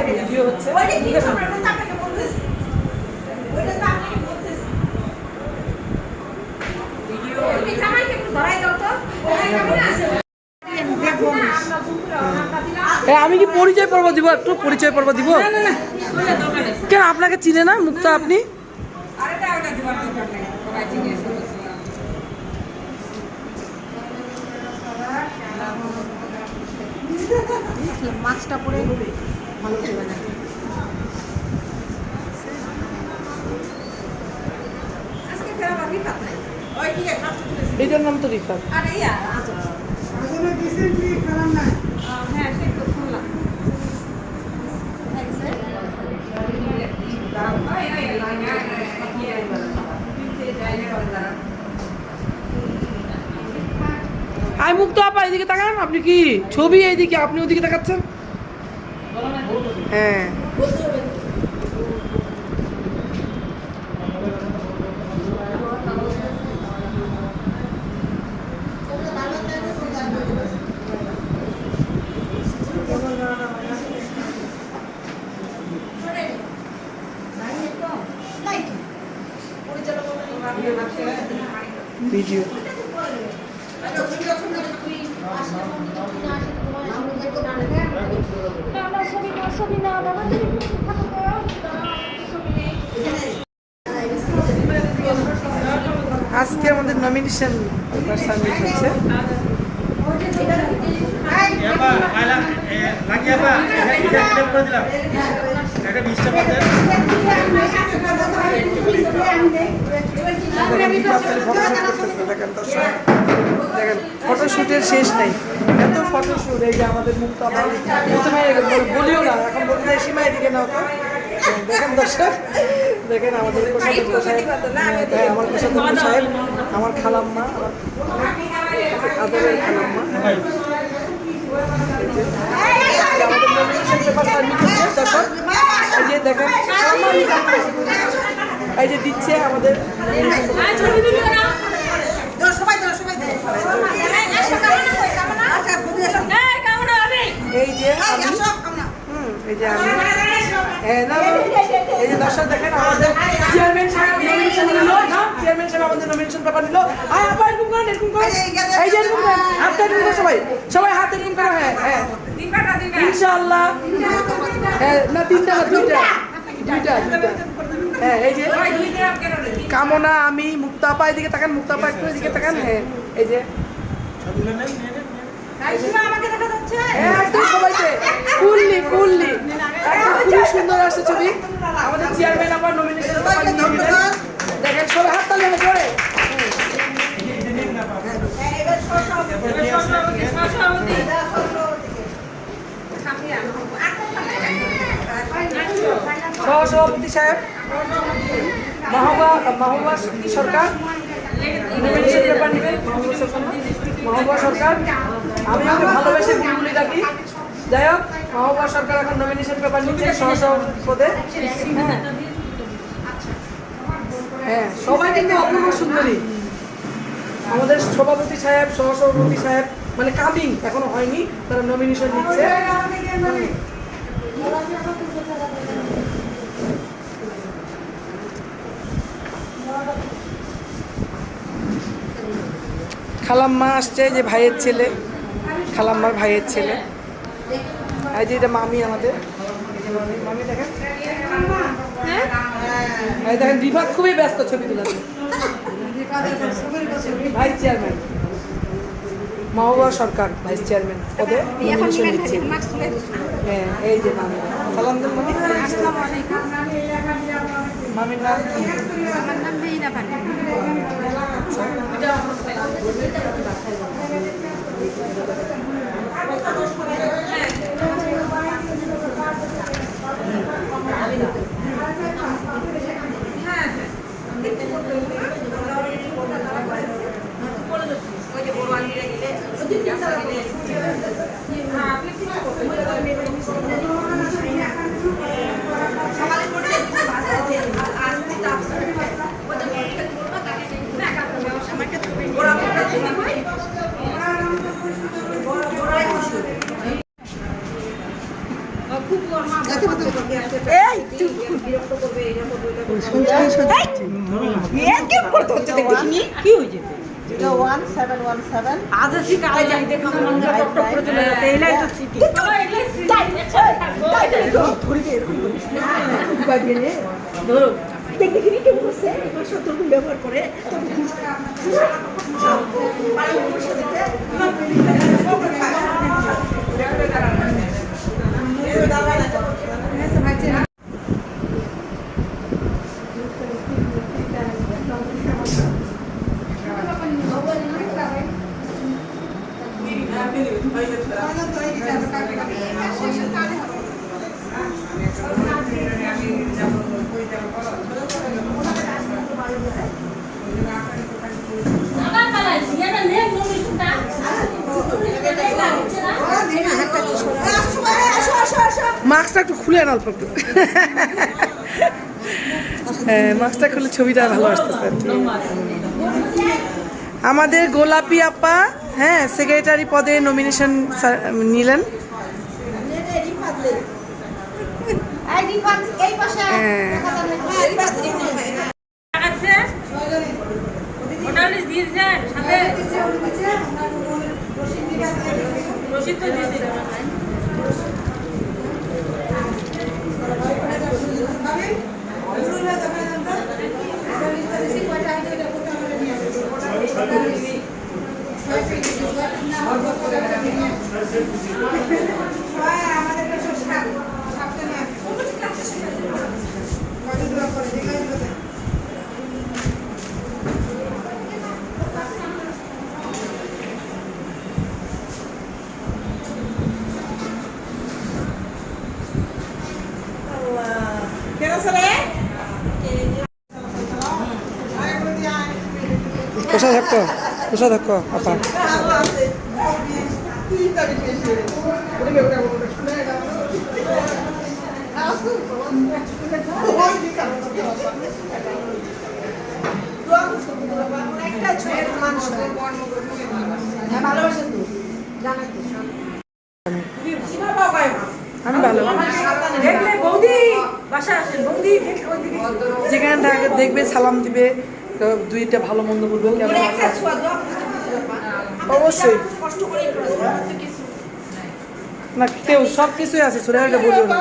Video হচ্ছে। আমি কি পরিচয় পর্ব দিব? একটু পরিচয় পর্ব দিব। কেন আপনাকে চিনে না মুক্তা? আপনি মাছটা পরে ভালো হবে না। এটার নাম তো রিফাত। আই মুক্ত আপা এদিকে তাকান। আপনি কি ছবি এইদিকে, আপনি ওদিকে তাকাচ্ছেন? হ্যাঁ ভিডিও আজকে আমাদের নমিনেশন সাবমিট হচ্ছে। দেখেন ফটোশুটের শেষ নাই, এত ফটোশুট। এই যে আমাদের মুক্ত আবার প্রথমে বলিও না, এখন বলতে সীমা এদিকে নাও তো। দেখেন দর্শক, দেখেন আমাদের কোষাধ্যক্ষ সাহেব, আমার কোষাধ্যক্ষ সাহেব, আমার খালাম্মা, আদরের খালাম্মা। আমাদের নমিনেশন পেপার সাবমিট হচ্ছে দর্শক। এই যে দেখেন, এই যে দিচ্ছে আমাদের এই যে এই যে আমি এই যে দর্শক দেখেন আমাদের চেয়ারম্যান সাহেব নমিনেশন নিল না, চেয়ারম্যান সাহেব আমাদের নমিনেশন পেপার নিল। আয় আপা এরকম করেন, এরকম করেন, এই যে এরকম করেন, হাত এরকম করে সবাই, সবাই হাত এরকম করে। হ্যাঁ হ্যাঁ ইনশাআল্লাহ। হ্যাঁ না তিনটা না, দুইটা। হ্যাঁ এই যে কামনা, আমি মুক্তা আপা এদিকে তাকান, মুক্তা আপা একটু এদিকে তাকান। হ্যাঁ এই যে সবাইকে ফুললি ফুললি খুবই সুন্দর আসছে ছবি। আমাদের চেয়ারম্যান আবার নমিনেশন দেখেন, সবাই হাত তালি করে। সহসভাপতি সাহেব মাহবুবা সরকার নমিনেশন পেপার নেবেন। মাহবুবা সরকার, আমি ওকে ভালোবেসে বুলবুলি ডাকি। যাই হোক, মাহবুবা সরকার এখন নমিনেশন পেপার নিচ্ছে সহসভাপতি পদে। হ্যাঁ সবাই কিন্তু অপূর্ব সুন্দরী। আমাদের সভাপতি সাহেব, সহসভাপতি সাহেব মানে কামিং এখনো হয়নি, তারা নমিনেশন নিচ্ছে। খালাম্মা আসছে, যে ভাইয়ের ছেলে, খালাম্মার ভাইয়ের ছেলে। এই যে এটা মামি আমাদের, মামি দেখেন, দেখেন রিফাত খুবই ব্যস্ত ছবি তোলাতে। ভাইস চেয়ারম্যান মাহবুবা সরকার, ভাইস চেয়ারম্যান পদে নমিনেশন দিচ্ছে। হ্যাঁ এই যে মামি, সালাম দেন মামি। মামির নাম বিরক্ত করবে, এটা করবে, ওটা করবে। কি হয়েছে এটা 1717 আদেশি কালে যাই দেখো মনটা টক করে চলে যাচ্ছে এইলাই তো সিটি ধরো দেখি কেমন করছে সতর্ক ব্যবহার করে মাস্কটা একটু খুলে আন অল্প একটু। হ্যাঁ, মাস্কটা খুলে ছবিটা ভালো আসতেছে আর কি। আমাদের গোলাপি আপা হ্যাঁ সেক্রেটারি পদে নমিনেশন নিলেন। আছে ওটা দিয়েছেন সাথে রশিদ তো দিয়েছে কোষাধ্যক্ষ আপা আমি ভালো দেখলে বৌদি বাসা আসেন বৌদি যেখানে দেখবে সালাম দিবে, দুইটা ভালো মন্দ বলবে কেমন অবশ্যই না কেউ সব কিছুই আছে সুরেখাকে বলবো না।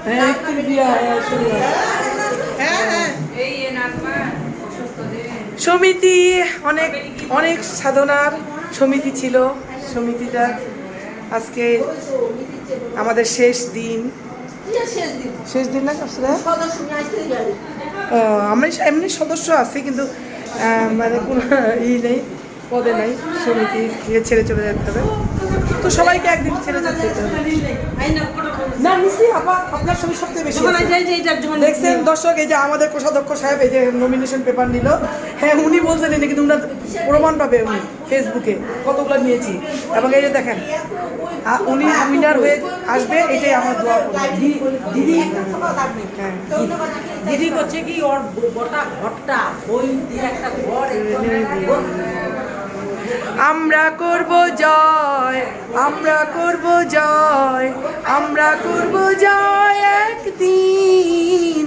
হ্যাঁ একটু বিয়া সমিতি অনেক অনেক সাধনার সমিতি ছিল। সমিতিটা আজকে আমাদের শেষ দিন না আমরা এমনি সদস্য আছি কিন্তু মানে কোনো নেই, পদে নাই, সমিতি ছেড়ে চলে যেতে হবে। তো সবাইকে একদিন ছেড়ে যেতে হবে না। নিশ্চয়ই আপনার ছবি সবচেয়ে বেশি দেখছেন দর্শক। এই যে আমাদের কোষাধ্যক্ষ সাহেব এই যে নমিনেশন পেপার নিল, হ্যাঁ উনি বলছেন এনে কিন্তু উনার প্রমাণ পাবে উনি ফেসবুকে কতগুলো নিয়েছি। এবং এই যে দেখেন উনি উইনার হয়ে আসবে, এটাই আমার দোয়া। দিদি দিদি করছে কি ওর গোটা ঘরটা ওই দিয়ে একটা ঘর আমরা করব জয়, আমরা করব জয়, আমরা করব জয় একদিন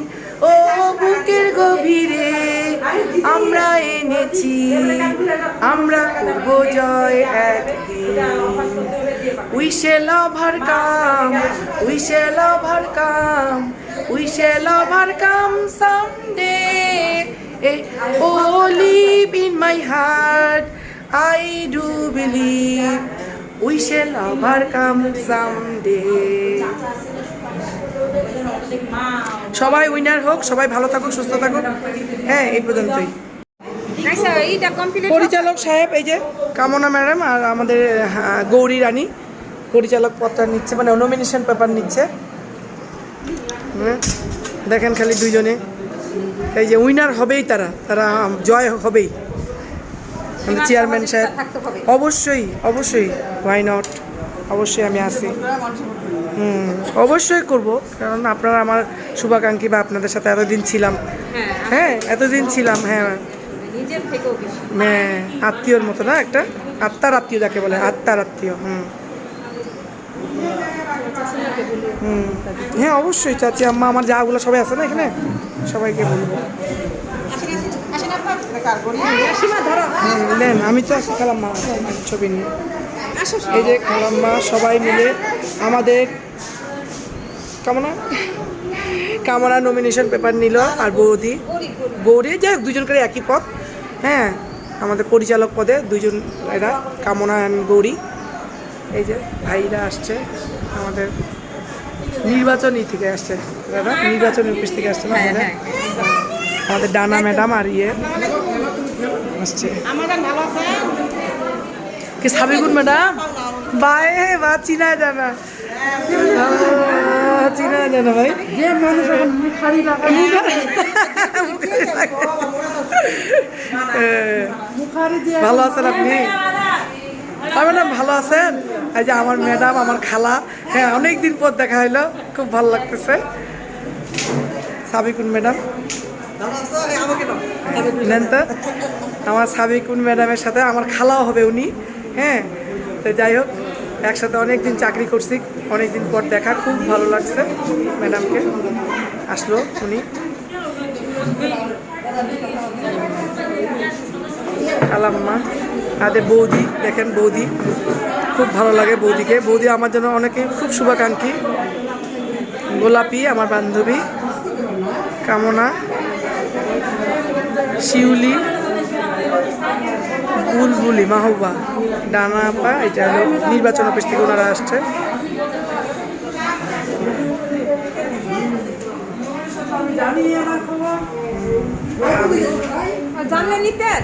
ও বুকের গভীরে আমরা এনেছি, আমরা করব জয় একদিন। We shall overcome, we shall overcome, we shall overcome someday. Oh, live in my heart, I do believe we shall overcome someday. সবাই উইনার হোক, সবাই ভালো থাকুক, সুস্থ থাকুক। হ্যাঁ এই পর্যন্তই। পরিচালক সাহেব এই যে কামনা ম্যাডাম আর আমাদের গৌরী রানী পরিচালক পদটা নিচ্ছে, মানে নমিনেশন পেপার নিচ্ছে। দেখেন খালি দুইজনে এই যে উইনার হবেই, তারা তারা জয় হবেই। চেয়ারম্যান সাহেব অবশ্যই অবশ্যই ওয়াই নট, অবশ্যই আমি আসি। অবশ্যই করব, কারণ আপনারা আমার শুভাকাঙ্ক্ষী বা আপনাদের সাথে এতদিন ছিলাম। হ্যাঁ এতদিন ছিলাম। হ্যাঁ হ্যাঁ আত্মীয়র মতো না, একটা আত্মার আত্মীয় যাকে বলে, আত্মার আত্মীয়। হ্যাঁ অবশ্যই চাচি আম্মা আমার যাগুলো সবাই আছে না এখানে সবাইকে বলবো নেন আমি তো আছি খালাম্মা ছবি নিয়ে এই যে খালাম্মা সবাই মিলে আমাদের কামনা নমিনেশন পেপার নিল আর গৌরী যে দুজন করে একই পদ হ্যাঁ আমাদের পরিচালক পদে দুজন এরা কামনা অ্যান্ড গৌরী এই যে ভাইরা আসছে আমাদের নির্বাচনী থেকে আসছে দাদা নির্বাচনী অফিস থেকে আসছে না আমাদের ডানা ম্যাডাম আর আসছে কি সাবিকুন ম্যাডাম বাই বা চিনা জানা চিনা জানা ভাই যে মানুষ ভালো আছেন আপনি ম্যাডাম ভালো আছেন এই যে আমার ম্যাডাম আমার খালা হ্যাঁ অনেকদিন পর দেখা হইলো খুব ভালো লাগতেছে সাবিকুন ম্যাডাম নেন তো আমার সাবিকুন ম্যাডামের সাথে আমার খালাও হবে উনি হ্যাঁ তো যাই হোক একসাথে অনেকদিন চাকরি করছি অনেকদিন পর দেখা খুব ভালো লাগছে ম্যাডামকে আসলো উনি খালাম্মা তাদের বৌদি দেখেন বৌদি খুব ভালো লাগে বৌদিকে বৌদি আমার জন্য অনেকে খুব শুভাকাঙ্ক্ষী গোলাপি আমার বান্ধবী কামনা শিউলি বুলবুলি মাহবা ডানা আপা এটা হলো নির্বাচন অফিস থেকে ওনারা আসছে জানলে নিতেন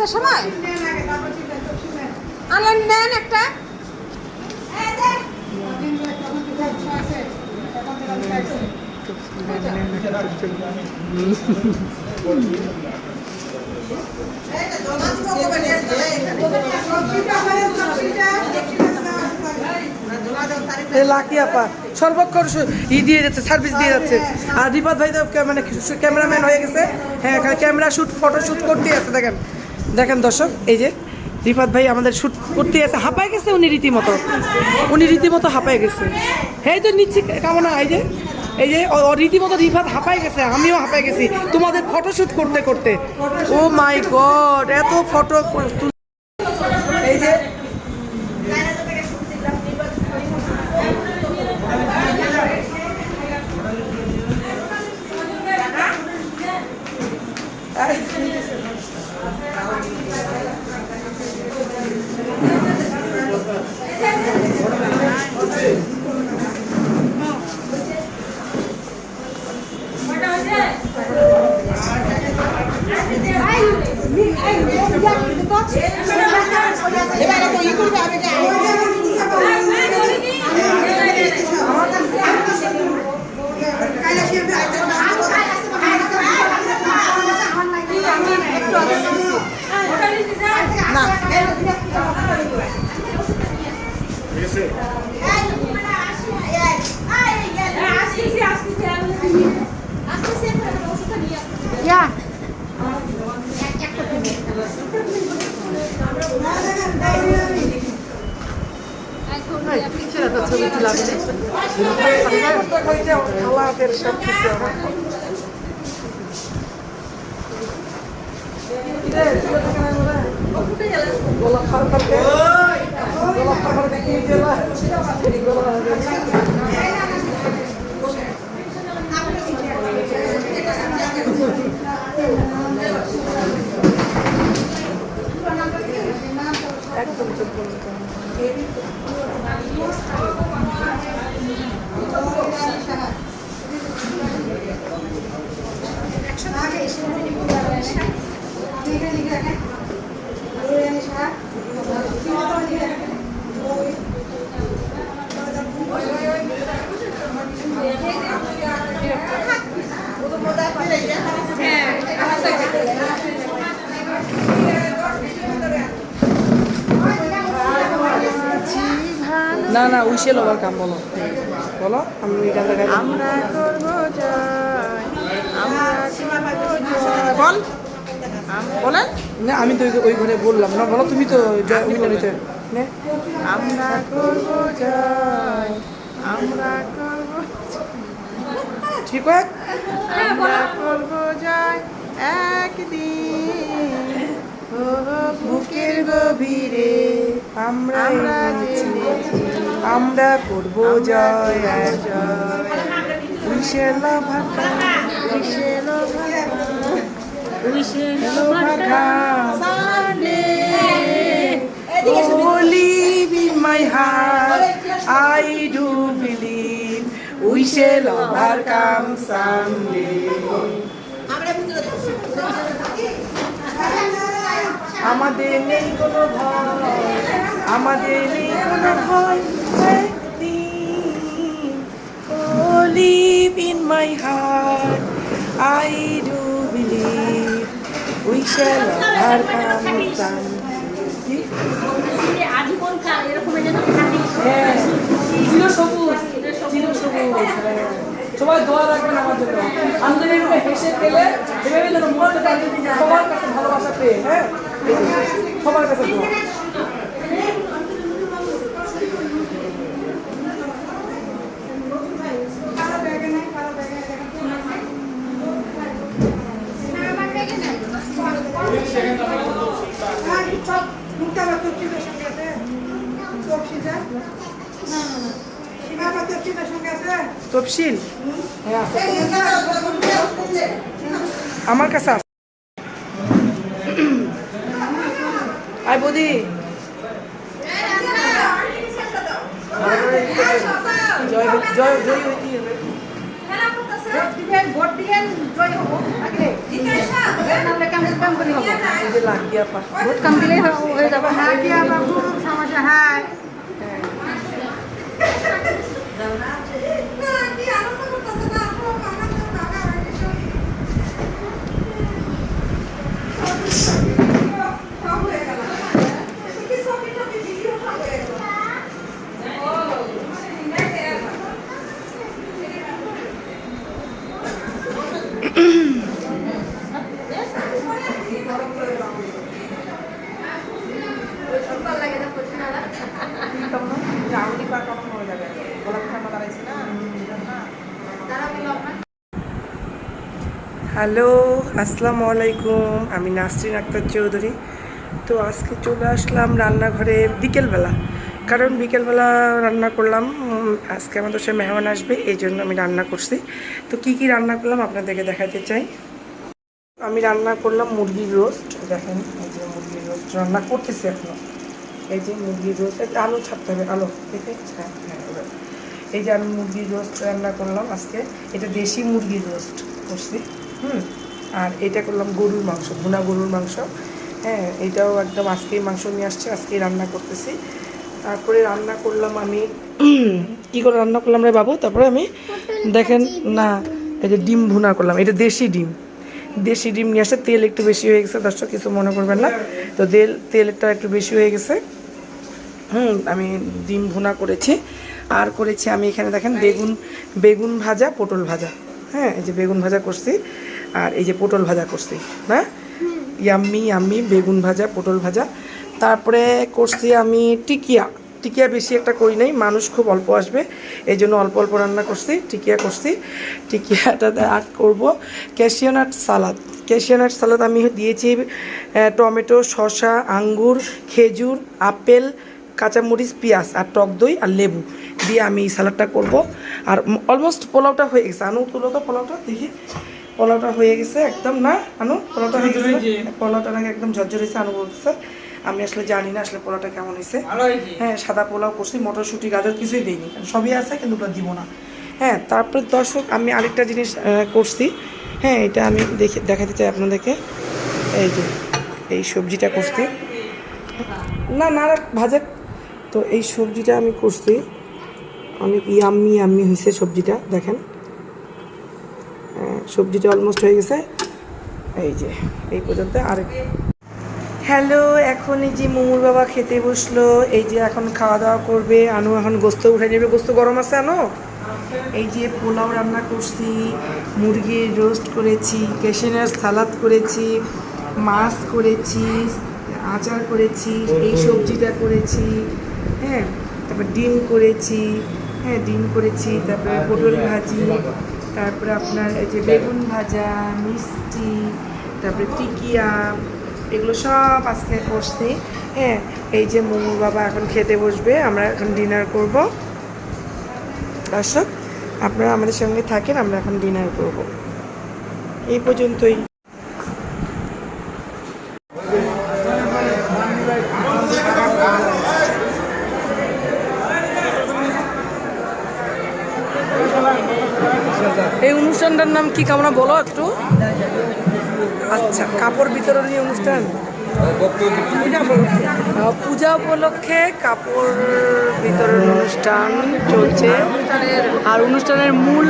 সময় আনলাম নেন একটা লাকি আপা সর্বক্ষণ দিয়ে যাচ্ছে সার্ভিস দিয়ে যাচ্ছে আর রিপাত ভাই তো মানে ক্যামেরাম্যান হয়ে গেছে হ্যাঁ ক্যামেরা শ্যুট ফটো শ্যুট করতেই আছে দেখেন দেখেন দর্শক এই যে রিফাত ভাই আমাদের শ্যুট করতে আছে হাঁপায় গেছে উনি রীতিমতো হাঁপায় গেছে এই তো নিচ্ছি কামনা এই যে রীতিমতো রিফাত হাঁপায় গেছে আমিও হাঁপায় গেছি তোমাদের ফটো শ্যুট করতে করতে ও মাই গড এত ফটো এই যে ছবি তুলাম খালাদের সব কিছু আমার গোলা খাওয়ার পরে গোলা খাওয়ার দেখিয়ে গেলা একদম চুপ হ্যাঁ না না উইশেল ওভারকাম বলো বলো আমি এটা দেখাই আমরা করব জয় আমরা করব জয় বল বলেন না আমি তো ওই ঘরে বললাম না বলো তুমি তো উইনার হইতে নে আমরা করব জয় আমরা করব ঠিক হয় আমরা করব জয় একদিন ও বুকের গভীরে আমরা জেনেছি আমরা করব জয় জয় উইশেল overcome উইশেল Oh, live in my heart, I do believe we shall overcome someday. আমাদের নেই কোনো ভয়, আমাদের নেই কোনো ভয়, একদিন oh, live in my heart, I do believe we shall overcome someday. হ্যাঁ, চিরসবুজ, চিরসবুজ, হ্যাঁ। সবাই দোয়া রাখবেন আমার জন্য আমি যেন এভাবে হেসে খেলে এভাবে যেন মরতে পারি সবার কাছে ভালোবাসা পেয়ে হ্যাঁ সবার কাছে দোয়া তফসিল হ্যাঁ আছে। আমার কাছে আছে I Badi Joy Joy Joy হইতি vote দিলেন জয় হব আগে নাহলে কেমন কাম করি হব যে লাগিয়া পা ভোট কাম দিলেই হয়ে যাবে না কি আবার খুব সমস্যা হয় হ্যালো আসসালামু আলাইকুম আমি নাসরিন আক্তার চৌধুরী তো আজকে চলে আসলাম রান্নাঘরে বিকেলবেলা কারণ বিকেলবেলা রান্না করলাম আজকে আমাদের সে মেহমান আসবে এই জন্য আমি রান্না করছি তো কি কি রান্না করলাম আপনাদেরকে দেখাতে চাই আমি রান্না করলাম মুরগির রোস্ট দেখেন এই যে মুরগির রোস্ট রান্না করতেছি এখনো এই যে মুরগির রোস্ট আলু ছাড়তে হবে আলু দেখে হ্যাঁ হ্যাঁ এবার এই যে আমি মুরগির রোস্ট রান্না করলাম আজকে এটা দেশি মুরগির রোস্ট করছি আর এটা করলাম গরুর মাংস ভুনা গরুর মাংস হ্যাঁ এটাও একদম আজকেই মাংস নিয়ে আসছে আজকেই রান্না করতেছি তারপরে রান্না করলাম আমি কী করে রান্না করলাম রে বাবু তারপরে আমি দেখেন না এই যে ডিম ভুনা করলাম এটা দেশি ডিম নিয়ে আসছে তেল একটু বেশি হয়ে গেছে দর্শক কিছু মনে করবেন না তো তেলটা একটু বেশি হয়ে গেছে আমি ডিম ভুনা করেছি আর করেছি আমি এখানে দেখেন বেগুন ভাজা পটল ভাজা হ্যাঁ এই যে বেগুন ভাজা করছি আর এই যে পটল ভাজা করছি না ইয়াম্মি বেগুন ভাজা পটল ভাজা তারপরে করছি আমি টিকিয়া বেশি একটা করি নাই মানুষ খুব অল্প আসবে এই জন্য অল্প অল্প রান্না করছি টিকিয়া করছি টিকিয়াটা আর করবো ক্যাশিয়ানাট সালাদ আমি দিয়েছি টমেটো শসা আঙ্গুর খেজুর আপেল কাঁচামরিচ পেঁয়াজ আর টক দই আর লেবু দিয়ে আমি এই সালাডটা করবো আর অলমোস্ট পোলাওটা হয়ে গেছে আনু তুলো তো পোলাওটা দেখি পোলাওটা হয়ে গেছে একদম না আনু পোলাওটা হয়ে গেছে পোলাওটা নাকি একদম ঝরঝর হয়েছে আনু বলতেছে আমি আসলে জানি না আসলে পোলাওটা কেমন হয়েছে হ্যাঁ সাদা পোলাও করছি মটরশুঁটি গাজর কিছুই দিইনি সবই আছে কিন্তু ওটা দিব না হ্যাঁ তারপরে দর্শক আমি আরেকটা জিনিস করছি হ্যাঁ এটা আমি দেখাতে চাই আপনাদেরকে এই যে এই সবজিটা করছি না ভাজা তো এই সবজিটা আমি করছি অনেক ইয়াম্মি হয়েছে সবজিটা দেখেন সবজিটা অলমোস্ট হয়ে গেছে এই যে এই পর্যন্ত আর হ্যালো, এখন এই যে মুমুর বাবা খেতে বসলো। এই যে এখন খাওয়া দাওয়া করবে। আনু এখন গোস্ত উঠে নেবে। গোস্ত গরম আছে আনো। এই যে পোলাও রান্না করছি, মুরগির রোস্ট করেছি, কেশিনার সালাদ করেছি, মাছ করেছি, আচার করেছি, এই সবজিটা করেছি, হ্যাঁ, তারপর ডিম করেছি, হ্যাঁ ডিম করেছি, তারপরে পটল ভাজি, তারপরে আপনার এই যে বেগুন ভাজা, মিষ্টি, তারপরে টিকিয়া, এগুলো সব আজকে করছি। হ্যাঁ, এই যে মুমুর বাবা এখন খেতে বসবে, আমরা এখন ডিনার করব। দর্শক আপনারা আমাদের সঙ্গে থাকেন, আমরা এখন ডিনার করব। এই পর্যন্তই। এই অনুষ্ঠানটার নাম কি কামনা বলো একটু। আচ্ছা, কাপড় বিতরণী অনুষ্ঠান, পূজা উপলক্ষে কাপড় বিতরণ অনুষ্ঠান চলছে। আর অনুষ্ঠানের মূল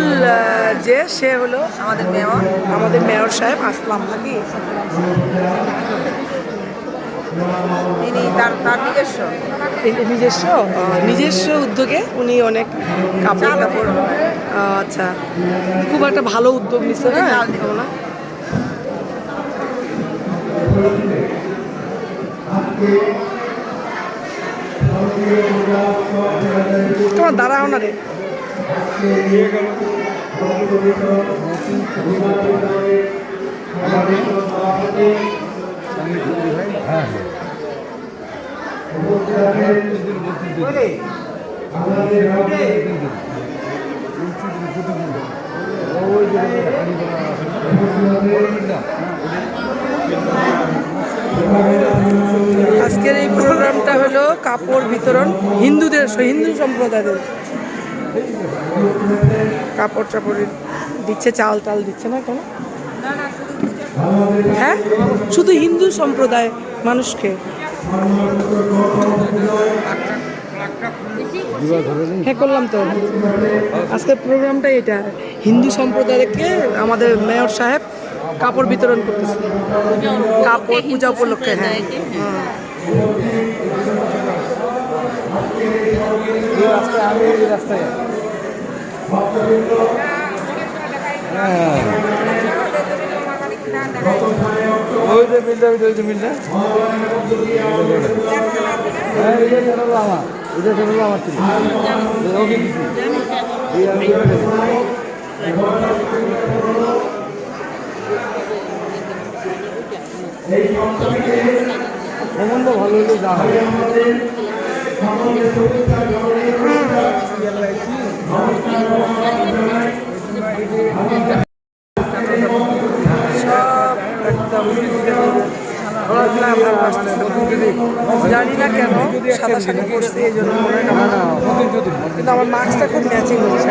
যে সে হলো আমাদের মেয়র সাহেব আসলাম নাকি। তিনি তার নিজস্ব উদ্যোগে উনি অনেক কাপড় আচ্ছা, খুব একটা ভালো উদ্যোগ নিচ্ছে না। তোমার দাঁড়াও না রে। আজকের এই প্রোগ্রামটা হলো কাপড় বিতরণ, হিন্দু সম্প্রদায়ের কাপড় চাপড় দিচ্ছে, চাল টাল দিচ্ছে না কেন? হ্যাঁ, শুধু হিন্দু সম্প্রদায় মানুষকে। হ্যাঁ করলাম তো। আজকের প্রোগ্রামটা এটা, হিন্দু সম্প্রদায়কে আমাদের মেয়র সাহেব কাপড় বিতরণ করতেছে, কাপড় পূজা উপলক্ষে। হ্যাঁ, সম্বন্ধ ভালো হলে যা হবে। জানি না কেন সাদা শাড়ি পরছি, এই জন্য মনে হয় না, কিন্তু আমার মাস্কটা খুব ম্যাচিং হচ্ছে।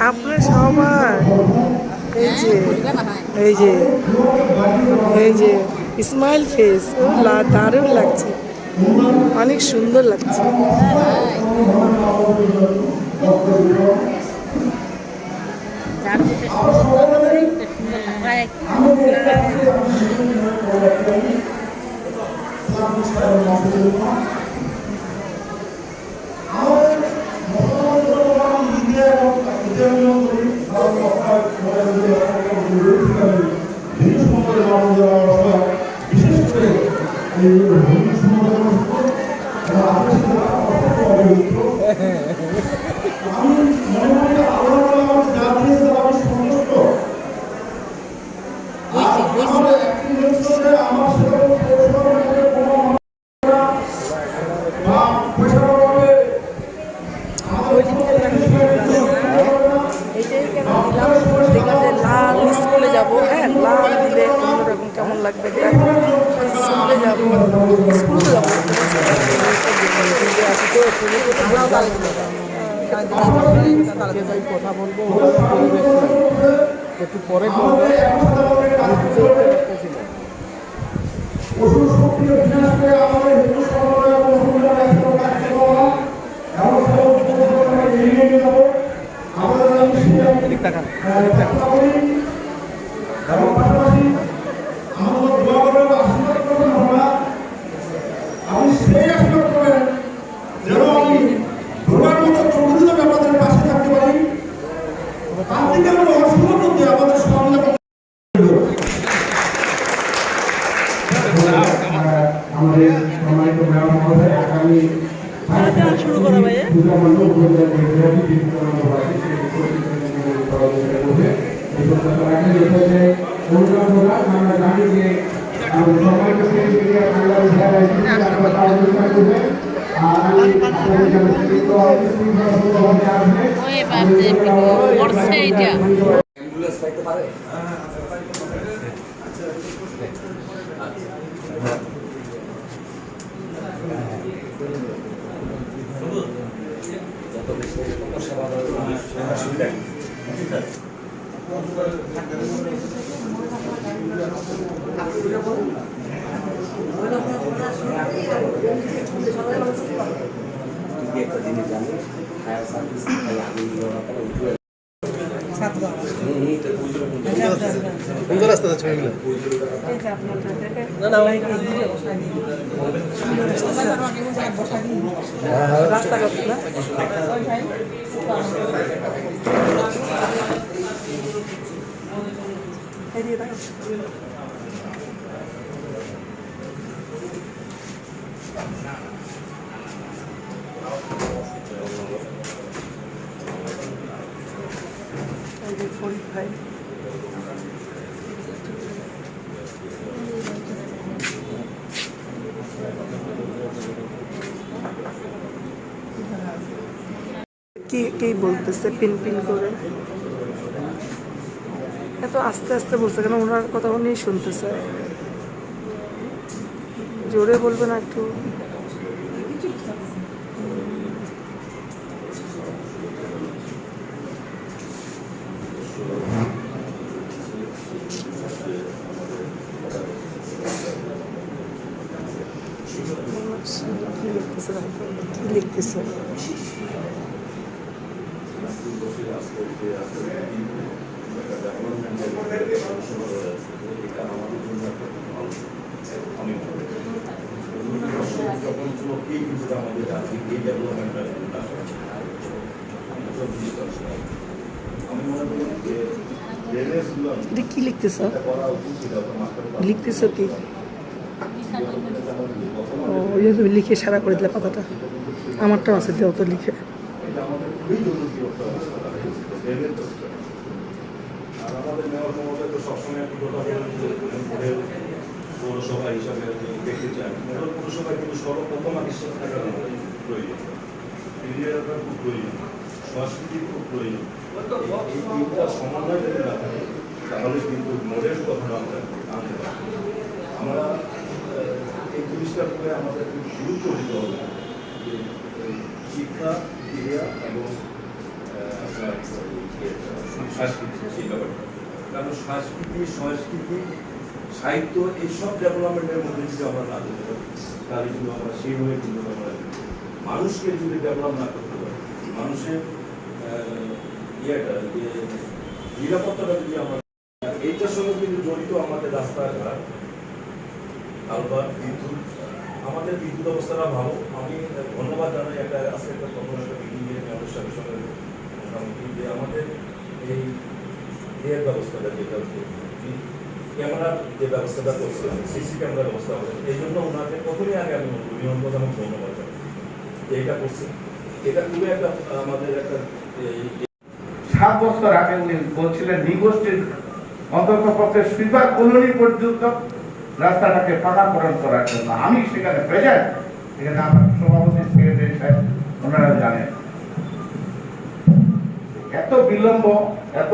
আপনার সবার এই যে স্মাইল ফেস, দারুণ লাগছে, অনেক সুন্দর লাগছে। বিশেষ করে কথা বলবো পরিবেশ একটু পরে বলবো আমি বুঝে উঠতে পারতেছিলাম। আমাদের সম্মানিত মেয়র মহোদয় আগামী শুরু করা ভাই অ্যাম্বুলেন্স পাইতে পারে যত বেশি সেবা সুবিধা একটা জিনিস জানি ফায়ার সার্ভিস আগে সুন্দর রাস্তা আছে ছবিগুলো। কি বলতেছে পিন পিন করে এত আস্তে আস্তে বলছে কেন? ওনার কথা উনি শুনতেছে, জোরে বলবে না একটু? কি লিখতেছে? এটা কি লিখতেছ? লিখতেছ কি? ও ওই তুমি লিখে সারা করে দিলে পাতাটা। আমারটাও আছে, দেও তো লিখে। আমাদের মেয়র মহোদয় তো সবসময় পৌরসভা হিসাবে দেখতে চান। পৌরসভায় কিন্তু সর্বপ্রথম আবিষ্কার থাকা প্রয়োজন, এরিয়াটা খুব প্রয়োজন, সংস্কৃতি খুব প্রয়োজন। এই তিনটা সমন্বয় যদি না থাকে তাহলে কিন্তু মোড়ের কথা আমরা আনতে পারি। আমরা এই জিনিসটার উপরে আমাদের গুরুত্ব দিতে হবে যে শিক্ষা, ক্রিয়া এবং সংস্কৃতি, সেই ব্যাপারটা। কারণ সংস্কৃতি, সাহিত্য এইসব ডেভেলপমেন্টের মধ্যে যদি আমরা না যেতে পারি তাহলে কিন্তু আমরা সেইভাবে কিন্তু আমরা মানুষকে যদি ডেভেলপ না করতে পারি, মানুষের যে নিরাপত্তাটা যদি আমরা, এইটার সঙ্গে কিন্তু জড়িত আমাদের রাস্তাঘাট, কালভার্ট, বিদ্যুৎ। আমাদের বিদ্যুৎ অবস্থাটা ভালো। আমি ধন্যবাদ জানাই একটা আজকে একটা প্রথম একটা মিটিংয়ে মেয়রের সাথে সঙ্গে মোটামুটি যে আমাদের এই এর ব্যবস্থাটা যেটা হচ্ছে ক্যামেরার যে ব্যবস্থাটা করছিলাম, সিসি ক্যামেরার ব্যবস্থা হবে, এই জন্য ওনাকে প্রথমে আগে আমি অভিনন্দন এবং ধন্যবাদ জানাই যে এটা করছি। এটা খুবই একটা আমাদের একটা 7 বছর আগে উনি বলছিলেন নিগোষ্ঠীর অন্তর্গত সুইপার কলোনি পর্যন্ত রাস্তাটাকে পাকাকরণ করার জন্য। আমি সেখানে প্রেজেন্ট, এখানে আমার সভাপতি সেক্রেটারি সাহেব ওনারা জানেন। এত বিলম্ব, এত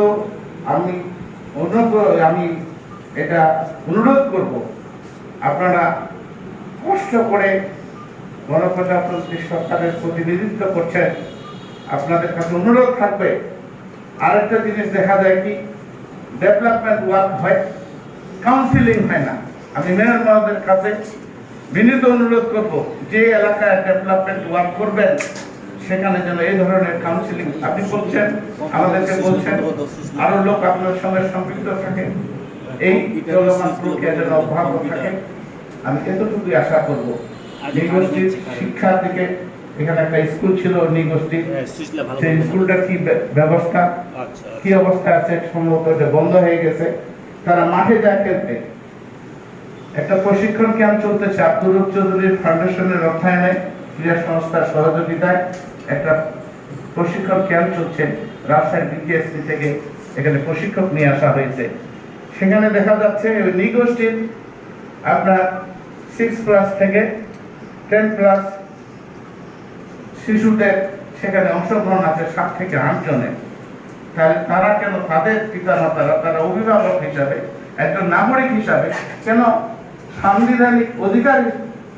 আমি এটা অনুরোধ করব আপনারা কষ্ট করে গণপ্রজাতন্ত্রী সরকারের প্রতিনিধিত্ব করছেন, আপনাদের কাছে অনুরোধ থাকবে আরেকটা জিনিস দেখা যায় কি, ডেভেলপমেন্ট ওয়ার্ক হয়, কাউন্সিলিং হয় না। আমি মেয়র মহোদয়ের কাছে বিনীত অনুরোধ করব, যে এলাকায় ডেভেলপমেন্ট ওয়ার্ক করবেন সেখানে যেন এই ধরনের কাউন্সিলিং, আপনি বলছেন, আমাদেরকে বলছেন, আরো লোক আপনার সঙ্গে সম্পৃক্ত থাকে, এই চলমান প্রক্রিয়া যেন অব্যাহত থাকে। আমি এতটুকুই আশা করব। নৃগোষ্ঠীর শিক্ষার দিকে এখানে একটা স্কুল ছিল নৃগোষ্ঠী, সেই স্কুলটা কি ব্যবস্থা, কি অবস্থা আছে, সম্ভবত এটা বন্ধ হয়ে গেছে। তারা মাঠে যায় খেলতে। একটা প্রশিক্ষণ ক্যাম্প চলতেছে আব্দুর রব চৌধুরীর ফাউন্ডেশনের অর্থায়নে, ক্রীড়া সংস্থার সহযোগিতায় একটা প্রশিক্ষণ ক্যাম্প চলছে। রাজশাহী বিটিএসসি থেকে এখানে প্রশিক্ষক নিয়ে আসা হয়েছে। সেখানে দেখা যাচ্ছে ওই নৃগোষ্ঠীর আপনার 6 ক্লাস থেকে 10 ক্লাস শিশুদের সেখানে অংশগ্রহণ আছে 7 থেকে 8 জনের। তাহলে তারা কেন, তাদের পিতামাতারা, তারা অভিভাবক হিসাবে, একজন নাগরিক হিসাবে কেন সাংবিধানিক অধিকার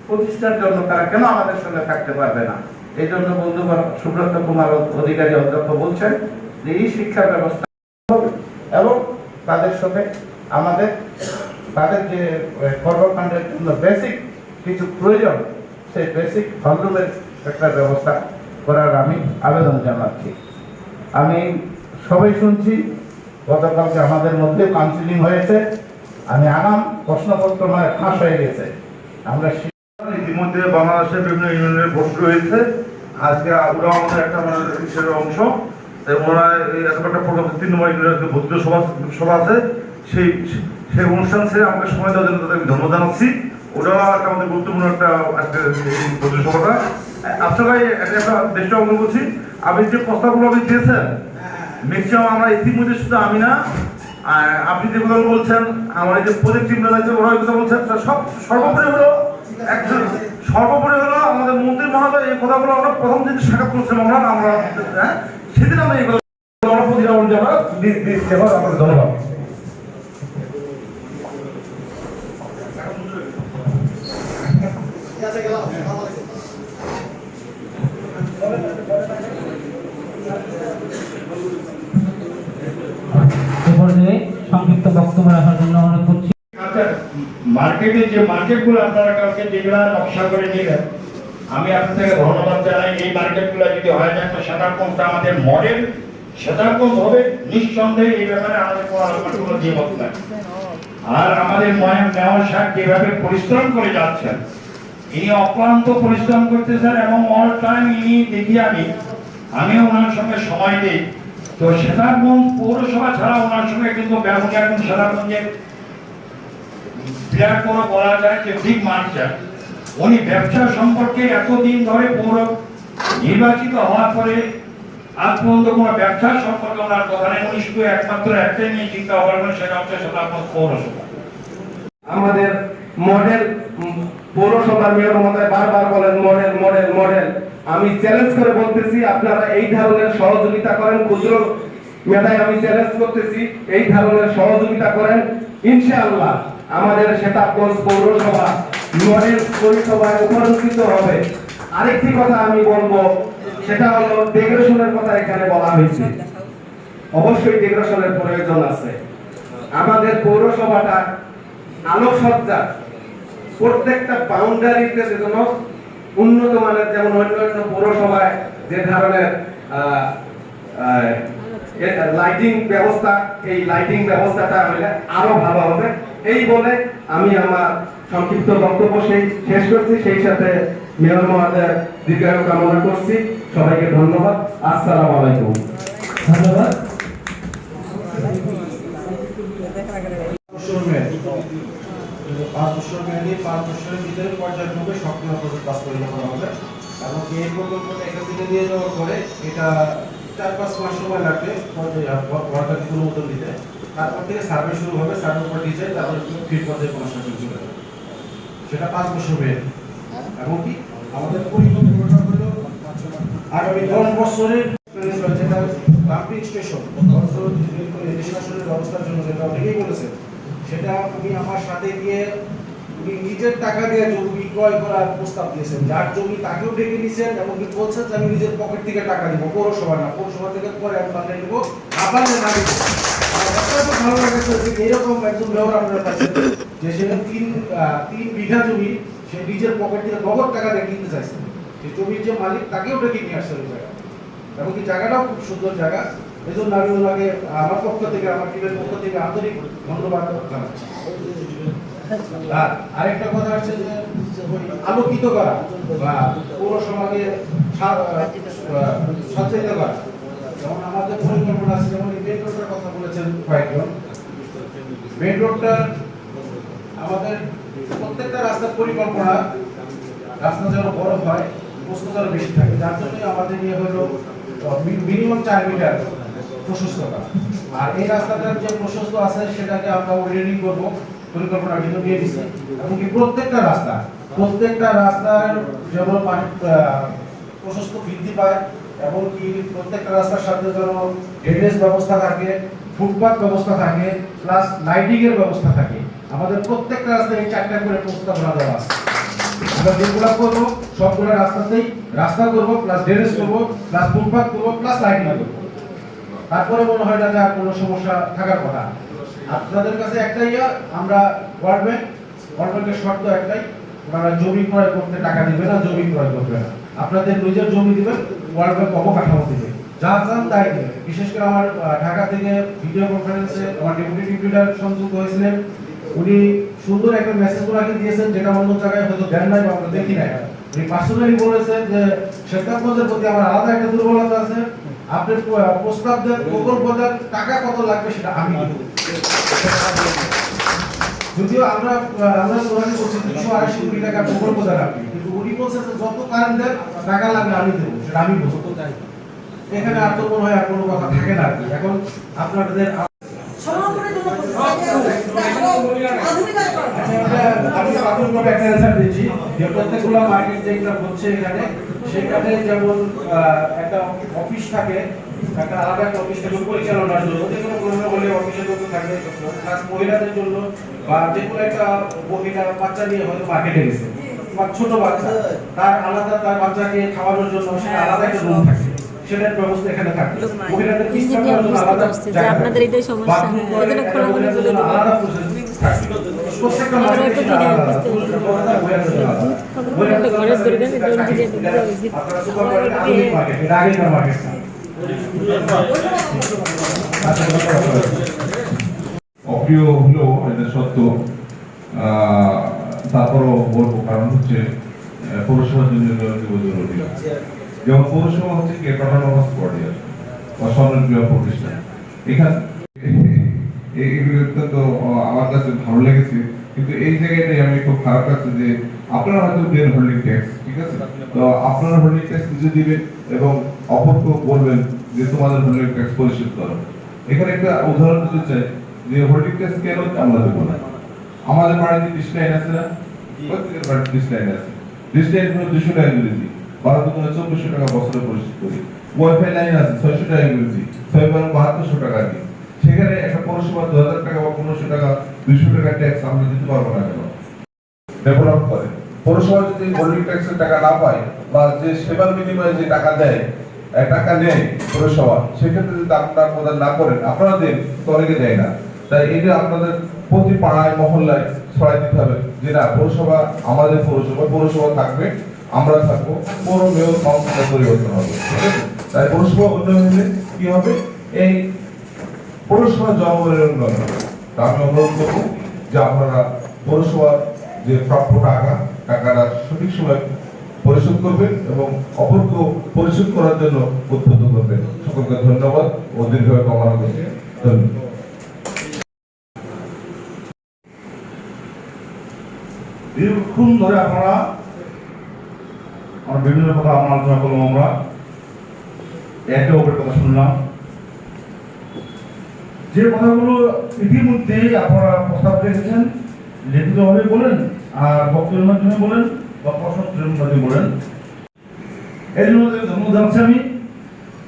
প্রতিষ্ঠার জন্য তারা কেন আমাদের সঙ্গে থাকতে পারবে না? এই জন্য বন্ধুগণ, সুব্রত কুমার অধিকারী অধ্যক্ষ বলছেন যে এই শিক্ষা ব্যবস্থা হবে এবং তাদের সাথে আমাদের তাদের যে কর্মকাণ্ডের জন্য বেসিক কিছু প্রয়োজন, সেই বেসিক ভলিউমের একটা ব্যবস্থা করার আমি আবেদন জানাচ্ছি। আমি সবাই শুনছি, গতকালকে আমাদের মধ্যে কাউন্সিলিং হয়েছে, আমি আগাম প্রশ্নপত্র ফাঁস হয়ে গেছে। আমরা ইতিমধ্যে বাংলাদেশের বিভিন্ন ইউনিয়নের ভোট রয়েছে। আজকে ওরা আমাদের একটা ইসের অংশ, ওরা এরকম একটা প্রোগ্রাম 3 নম্বর ইউনিয়নের ভোট সভা আছে, সেই অনুষ্ঠান ছেড়ে আমাকে সময় দেওয়ার জন্য তাদেরকে ধন্যবাদ জানাচ্ছি। ওরা একটা আমাদের গুরুত্বপূর্ণ একটা ভোট সভাটা। আচ্ছা ভাই, একটা দেশটা অঙ্গন করছি, আপনি যে প্রস্তাবগুলো আপনি দিয়েছেন ম্যাক্সিমাম আমরা ইতিমধ্যে, শুধু আমি না, আপনি যে কথা বলছেন, আমার এই যে প্রজেক্ট টিম আছে ওরা কথা বলছেন, সব সর্বোপরি হলো আমাদের মন্ত্রী মহোদয় এই কথাগুলো আমরা প্রথম দিন সাক্ষাৎ করছিলাম আমরা সেদিন আমরা এই কথা ধন্যবাদ। সংক্ষিপ্ত বক্তব্য রাখার জন্য অনুরোধ করছি। মার্কেটে যে মার্কেটগুলো আপনারা কালকে যেগুলো নকশা করে নিলেন, আমি আপনাদের ধন্যবাদ জানাই। এই মার্কেটগুলো যদি হয় যায় তো সেটারকমটা আমাদের মডেল, সেটারকম হবে নিঃসন্দেহে। এই ব্যাপারে আমাদের কোনো দ্বিমত নাই। আর আমাদের মেয়র সাহেব যেভাবে পরিশ্রম করে যাচ্ছেন, ইনি অক্লান্ত পরিশ্রম করতেছেন এবং অল টাইম ইনি দেখি আমিও ওনার সঙ্গে সময় দিই। তো সেতারগঞ্জ পৌরসভা ছাড়া ওনার সঙ্গে কিন্তু এখন সেতারগঞ্জের বিরাট বড় বলা যায় যে বিগ মার্কেট। উনি ব্যবসা সম্পর্কে এতদিন ধরে পৌর নির্বাচিত হওয়ার পরে আজ পর্যন্ত কোনো ব্যবসা সম্পর্কে ওনার কথা নেই। উনি শুধু একমাত্র একটাই নিয়ে চিন্তা করবেন, সেটা হচ্ছে সেতারগঞ্জ পৌরসভা। আমাদের মডেল পৌরসভার মেয়র মহোদয় বারবার বলেন মডেল মডেল মডেল। আমি চ্যালেঞ্জ করে বলতেছি, আপনারা এই ধরনের সহযোগিতা করেন। ক্ষুদ্র মেধায় আমি চ্যালেঞ্জ করতেছি, এই ধরনের সহযোগিতা করেন, ইনশাআল্লাহ আমাদের সেতারগঞ্জ পৌরসভা মডেল পৌরসভায় রূপান্তরিত হবে। আরেকটি কথা আমি বলবো, সেটা হলো ডেকোরেশনের কথা এখানে বলা হয়েছে। অবশ্যই ডেকোরেশনের প্রয়োজন আছে। আমাদের পৌরসভাটা আলোকসজ্জা প্রত্যেকটা বাউন্ডারিতে যেন উন্নত মানের, যেমন অন্যান্য পৌরসভায় যে ধরনের লাইটিং ব্যবস্থা, এই লাইটিং ব্যবস্থাটা হলে আরো ভালো হবে। এই বলে আমি আমার সংক্ষিপ্ত বক্তব্য শেষ করছি। সেই সাথে মেয়র মহোদয়ের দীর্ঘায়ু কামনা করছি। সবাইকে ধন্যবাদ। আসসালামু আলাইকুম। ধন্যবাদ। 5 বছর মেয়াদী, 5 বছরের ভিতরে পর্যায়ক্রমে সক্রিয় প্রজেক্ট বাস্তবায়ন করা হবে এবং এই প্রকল্পটা এখান থেকে নিয়ে যাওয়ার পরে এটা 4-5 মাস সময় লাগবে ওয়ার্কার অনুমোদন দিতে। তারপর থেকে সার্ভে শুরু হবে, সার্ভে পর ডিজাইন, তারপর ফিল্ড পর্যায়ে কনস্ট্রাকশন শুরু হবে। সেটা 5 বছর মেয়াদী। এবং কি আমাদের পরিকল্পনা হলো আগামী 10 বছরের যেটা পাম্পিং স্টেশন, নিষ্কাশনের ব্যবস্থার জন্য, যেটা অনেকেই বলেছে, সেটা উনি আমার সাথে গিয়ে উনি নিজের টাকা দিয়ে জরুরি ক্রয় করার প্রস্তাব দিয়েছেন, যার জমি তাকেও ডেকে নিয়েছেন এবং কি বলছেন যে আমি নিজের পকেট থেকে টাকা দিব, পৌরসভা না, পৌরসভা থেকে পরে আমি বানিয়ে নিব, আপনাদের না দিব। আমার খুব ভালো লাগছে যে এরকম একজন মেয়র আপনারা পাচ্ছেন যে সেটা 3 বিঘা জমি সে নিজের পকেট থেকে নগদ টাকা দিয়ে কিনতে চাইছেন, সেই জমির যে মালিক তাকেও ডেকে নিয়ে আসছেন জায়গা, এবং কি জায়গাটাও খুব সুন্দর জায়গা। এই জন্য আমি ওনাকে আমার পক্ষ থেকে, আমার টিমের পক্ষ থেকে আন্তরিক ধন্যবাদ জানাচ্ছি। আর আরেকটা কথা হচ্ছে যে আলোকিত করা বা পৌরসভাকে সচেতন করা, যেমন আমাদের পরিকল্পনা আছে, যেমন মেন রোডের কথা বলেছেন কয়েকজন। মেন রোডটা আমাদের প্রত্যেকটা রাস্তার পরিকল্পনা, রাস্তা যেন বড় হয়, প্রস্থ যেন বেশি থাকে, যার জন্যই আমাদের নিয়ে হলো মিনিমাম 4 মিটার প্রশস্ততা। আর এই রাস্তাটার যে প্রশস্ত আছে সেটাকে আমরা রেডি করবো, পরিকল্পনার ভিতর নিয়ে দিচ্ছি, এবং কি প্রত্যেকটা রাস্তার যেমন প্রশস্ত বৃদ্ধি পায়, এবং কি প্রত্যেকটা রাস্তার সাথে যেন ড্রেনেজ ব্যবস্থা থাকে, ফুটপাথ ব্যবস্থা থাকে, প্লাস লাইটিং এর ব্যবস্থা থাকে। আমাদের প্রত্যেকটা রাস্তায় 4টা করে প্রস্তাবনা দেওয়া আছে। আমরা যেগুলো করবো সবগুলো রাস্তাতেই রাস্তা করবো, প্লাস ড্রেনেজ করবো, প্লাস ফুটপাথ করবো, প্লাস লাইটিং করবো। তারপরে মনে হয় না যে আর কোনো সমস্যা থাকার কথা। আপনাদের কাছে একটাই, আমরা ওয়ার্ল্ড ব্যাংকের শর্ত একটাই, ওনারা জমি ক্রয় করতে টাকা দিবে না, জমি ক্রয় করবে না, আপনাদের নিজের জমি দিবেন, ওয়ার্ল্ড ব্যাংক অবকাঠামো দিবে, যা চান তাই দিবে। বিশেষ করে আমার ঢাকা থেকে ভিডিও কনফারেন্সে আমার ডেপুটি ডিপুটির সংযুক্ত হয়েছিলেন, উনি সুন্দর একটা মেসেজ ওনাকে দিয়েছেন, যেটা অন্য জায়গায় হয়তো দেন নাই বা আমরা দেখি নাই। উনি পার্সোনালি বলেছেন যে শেরপুরের প্রতি আমার আলাদা একটা দুর্বলতা আছে, আপনি প্রস্তাব দেন, প্রকল্প দেন, টাকা কত লাগবে সেটা আমি দেব। যদিও আমরা ওনাকে বলছি 280 কোটি টাকা প্রকল্প দেন আপনি, কিন্তু উনি বলছেন যে যত কারণ দেন টাকা লাগবে আমি দেবো, সেটা আমি বলবো। এখানে আর তো মনে হয় আর কোনো কথা থাকে না। এখন আপনাদের প্রত্যেকগুলো মার্কেট যেগুলো হচ্ছে এখানে, সেখানে যেমন একটা অফিস থাকে, একটা আলাদা একটা অফিস থাকে পরিচালনার জন্য, যেগুলো কোনো হলে অফিসের লোক থাকে, প্লাস মহিলাদের জন্য বা যেগুলো একটা মহিলা বাচ্চা নিয়ে হয়তো মার্কেটে গেছে বা ছোট বাচ্চা, তার আলাদা তার বাচ্চাকে খাওয়ানোর জন্য সেটা আলাদা একটা রুম থাকে, সেটার ব্যবস্থা এখানে থাকে। মহিলাদের বিশ্রাম করার জন্য আলাদা জায়গা, আপনাদের এটাই সমস্যা, এজন্য খোলাখুলি বলে দিই আলাদা প্রসেস থাকে। প্রত্যেকটা মার্কেটে ঘরের দরকার নেই, জলদি দিয়ে দিতে হবে। আপনারা সুপার মার্কেট এর আগে না মার্কেট অপ্রিয় হলেও এটা সত্য, তারপরও বলবো, কারণ হচ্ছে পৌরসভার জন্য জরুরি। যেমন পৌরসভা হচ্ছে কি অটোনমাস বডি বা স্বনির্ভর প্রতিষ্ঠান, এখানে এগুলো তো আমার কাছে ভালো লেগেছে, কিন্তু এই জায়গাটাই আমি খুব খারাপ লাগছে যে আপনারা হয়তো দেন হোল্ডিং ট্যাক্স, ঠিক আছে, তো আপনারা হোল্ডিং ট্যাক্স নিজে দিবেন এবং অপরকে বলবেন যে তোমাদের হোল্ডিং ট্যাক্স পরিশোধ করো। এখানে একটা উদাহরণ দিতে চাই যে হোল্ডিং ট্যাক্স কেন আমরা দেবো না? আমাদের বাড়িতে ডিশ লাইন আছে না, প্রত্যেকের বাড়িতে ডিশ লাইন আছে, ডিশ লাইন গুলো 200 টাকা করে দিই, 12-2400 টাকা বছরে পরিশোধ করি। ওয়াইফাই লাইন আছে 600 টাকা করে দিই, 6-7200 টাকা দিই। সেখানে একটা পৌরসভা 2000 টাকা বা 1500 টাকা 200 টাকা ট্যাক্স আমরা দিতে পারবো না কেন? ডেভেলপ করে পৌরসভা যদি হোল্ডিং ট্যাক্সের টাকা না পায় বা যে সেবার বিনিময়ে যে টাকা দেয়, টাকা নেয় পৌরসভা, সেক্ষেত্রে যদি আপনারা প্রদান না করেন, আপনারা দেন তো অনেকে দেয় না। তাই এটা আপনাদের প্রতি পাড়ায় মহল্লায় ছড়াই দিতে হবে যে না, পৌরসভা আমাদের পৌরসভা থাকবে, আমরা থাকবো, পৌর মেয়র কাউন্সিলের পরিবর্তন হবে। তাই পৌরসভা উন্নয়ন হলে কি হবে? এই পৌরসভা জনগণের উন্নয়ন হবে। আমি অনুরোধ করবো যে আপনারা পৌরসভার যে প্রাপ্য টাকাটা সঠিক সময় পরিশোধ করবেন এবং অপরকে পরিশোধ করার জন্য উদ্বুদ্ধ করবেন। সকলকে ধন্যবাদ ও দীর্ঘায়ু কামনা করছি। ধন্যবাদ। দীর্ঘক্ষণ ধরে আপনারা বিভিন্ন কথা আলোচনা করলাম, আমরা একে অপরের কথা শুনলাম, যে কথাগুলো ইতিমধ্যে আপনারা প্রস্তাব রেখেছেন, লিখিতভাবে বলেন আর বক্তব্যের মাধ্যমে বলেন বা প্রশ্নোত্তরের মাধ্যমে বলেন, এই জন্য ধন্যবাদ জানাচ্ছি আমি।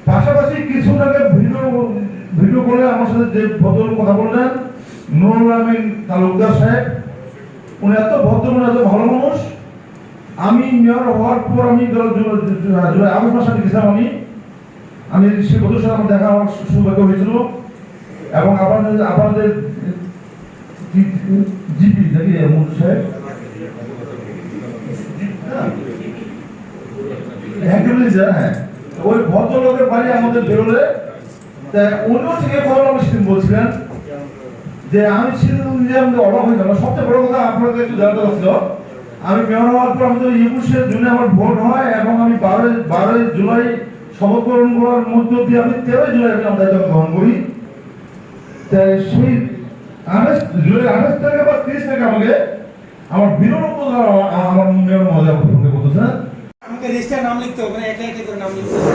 পাশাপাশি কিছুটাকে ভিডিও করে আমার সাথে যে ভদ্র কথা বললেন নুরুল আমিন তালুকদার সাহেব, উনি এত ভদ্র, এত ভালো মানুষ, আমি মেয়র হওয়ার পর আমি আগস্ট মাসে গেছিলাম, আমি সেই বন্ধুর সাথে আমার দেখা হওয়ার সৌভাগ্য হয়েছিল এবং আপনাদের জিপি নাকি মন্ত্রী সাহেব হ্যাঁ, ওই ভদ্রলোকের বাড়ি আমাদের বেরোলে অন্য থেকে বলছিলেন যে আমি অবাক হয়ে গেল। সবচেয়ে বড় কথা আপনাদের একটু জানাতে পারছিল, আমি মেয়র হওয়ার পর আমি 21 জুনে আমার ভোট হয় এবং আমি 12 জুলাই শপথ গ্রহণ করার মধ্য দিয়ে আমি 13 জুলাই আমি আমার দায়িত্ব গ্রহণ করি। তাই সেই জুলাই 28 তারিখে বা 30 তারিখে আমাকে আমার বিরোধ আমার মেয়র মহোদয় প্রসঙ্গে বলতেছে আমাকে রেজিস্টার নাম লিখতে হবে না, একা একা করে নাম লিখতে হবে।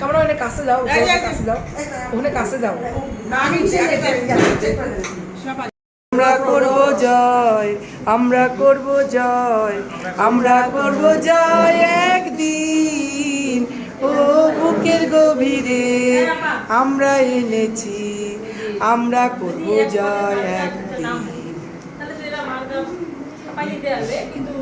ওখানে কাছে যাও, ওখানে কাছে যাও। আমরা করব জয়, আমরা করব জয়, আমরা করব জয় একদিন, ও বুকের গভীরে আমরা এনেছি, আমরা করব জয় একদিন। কিন্তু